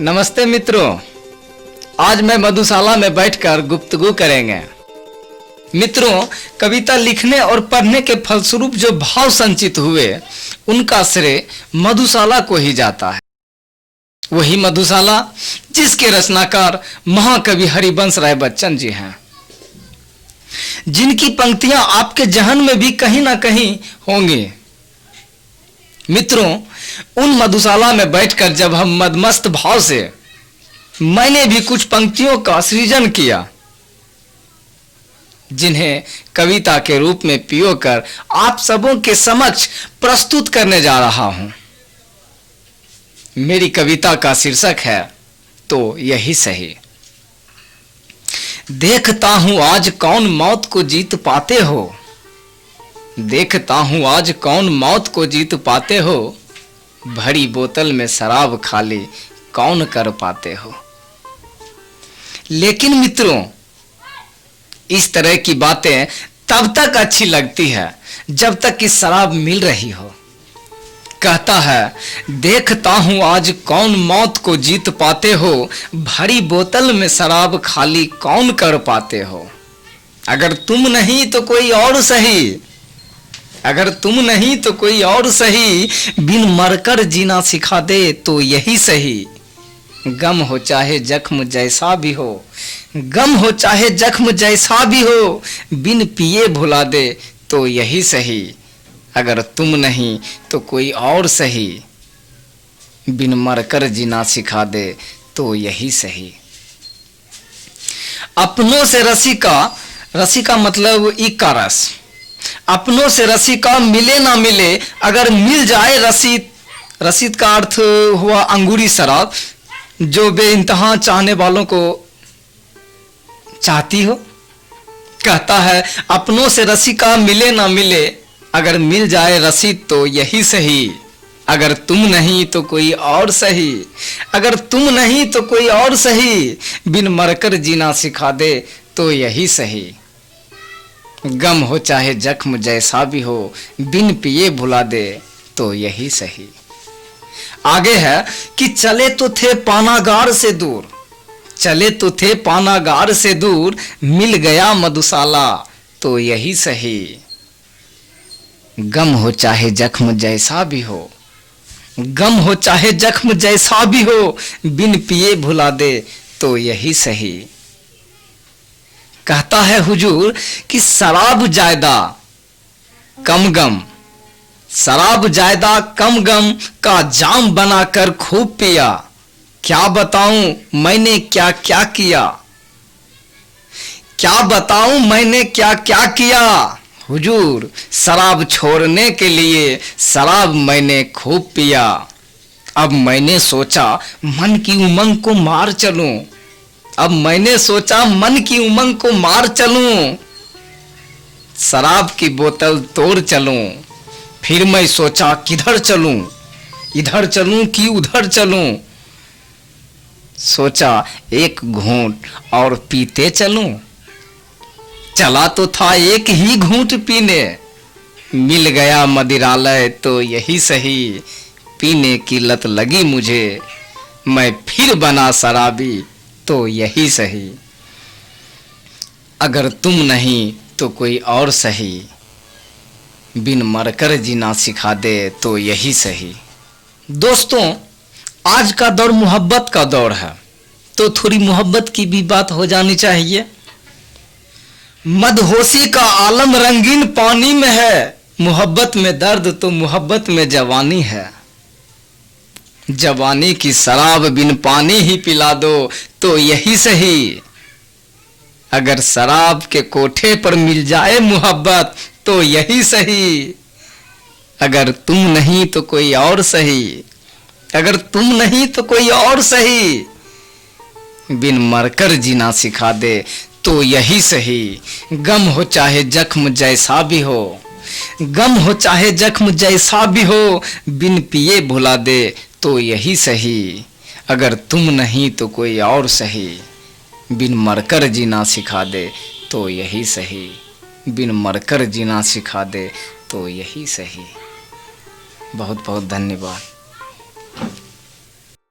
नमस्ते मित्रों, आज मैं मधुशाला में बैठकर गुफ्तगू करेंगे। मित्रों, कविता लिखने और पढ़ने के फलस्वरूप जो भाव संचित हुए उनका श्रेय मधुशाला को ही जाता है। वही मधुशाला जिसके रचनाकार महाकवि हरिवंश राय बच्चन जी हैं, जिनकी पंक्तियां आपके जहन में भी कहीं ना कहीं होंगी। मित्रों, उन मधुशाला में बैठकर जब हम मदमस्त भाव से मैंने भी कुछ पंक्तियों का सृजन किया, जिन्हें कविता के रूप में पियो कर आप सबों के समक्ष प्रस्तुत करने जा रहा हूं। मेरी कविता का शीर्षक है तो यही सही। देखता हूं आज कौन मौत को जीत पाते हो, देखता हूं आज कौन मौत को जीत पाते हो, भरी बोतल में शराब खाली कौन कर पाते हो। लेकिन मित्रों, इस तरह की बातें तब तक अच्छी लगती है जब तक कि शराब मिल रही हो। कहता है, देखता हूं आज कौन मौत को जीत पाते हो, भरी बोतल में शराब खाली कौन कर पाते हो। अगर तुम नहीं तो कोई और सही, अगर तुम नहीं तो कोई और सही, बिन मरकर जीना सिखा दे तो यही सही। गम हो चाहे जख्म जैसा भी हो, गम हो चाहे जख्म जैसा भी हो, बिन पिए भुला दे तो यही सही। अगर तुम नहीं तो कोई और सही, बिन मरकर जीना सिखा दे तो यही सही। अपनों से रसिका, रसिका मतलब इक्का रस, अपनों से रसिका मिले ना मिले, अगर मिल जाए रसीद, रसीद का अर्थ हुआ अंगूरी शराब जो बेइंतहा चाहने वालों को चाहती हो। कहता है, अपनों से रसिका मिले ना मिले, अगर मिल जाए रसीद तो यही सही। अगर तुम नहीं तो कोई और सही, अगर तुम नहीं तो कोई और सही, बिन मरकर जीना सिखा दे तो यही सही। गम हो चाहे जख्म जैसा भी हो, बिन पिए भुला दे तो यही सही। आगे है कि चले तो थे पानागार से दूर, चले तो थे पानागार से दूर, मिल गया मधुशाला तो यही सही। गम हो चाहे जख्म जैसा भी हो, गम हो चाहे जख्म जैसा भी हो, बिन पिए भुला दे तो यही सही। कहता है हुजूर कि शराब जायदा कम गम, शराब जायदा कम गम का जाम बनाकर खूब पिया। क्या बताऊं मैंने क्या क्या किया, क्या बताऊं मैंने क्या क्या किया। हुजूर, शराब छोड़ने के लिए शराब मैंने खूब पिया। अब मैंने सोचा मन की उमंग को मार चलूं, अब मैंने सोचा मन की उमंग को मार चलूं, शराब की बोतल तोड़ चलूं। फिर मैं सोचा किधर चलूं, इधर चलूं कि उधर चलूं। सोचा एक घूंट और पीते चलूं। चला तो था एक ही घूंट पीने, मिल गया मदिरालय तो यही सही। पीने की लत लगी मुझे, मैं फिर बना शराबी तो यही सही। अगर तुम नहीं तो कोई और सही, बिन मरकर जीना सिखा दे तो यही सही। दोस्तों, आज का दौर मोहब्बत का दौर है, तो थोड़ी मोहब्बत की भी बात हो जानी चाहिए। मदहोशी का आलम रंगीन पानी में है, मोहब्बत में दर्द तो मोहब्बत में जवानी है। जवानी की शराब बिन पानी ही पिला दो तो यही सही। अगर शराब के कोठे पर मिल जाए मोहब्बत तो यही सही। अगर तुम नहीं तो कोई और सही, अगर तुम नहीं तो कोई और सही, बिन मरकर जीना सिखा दे तो यही सही। गम हो चाहे जख्म जैसा भी हो, गम हो चाहे जख्म जैसा भी हो, बिन पिए भुला दे तो यही सही। अगर तुम नहीं तो कोई और सही, बिन मरकर जीना सिखा दे तो यही सही। बिन मरकर जीना सिखा दे तो यही सही। बहुत बहुत धन्यवाद।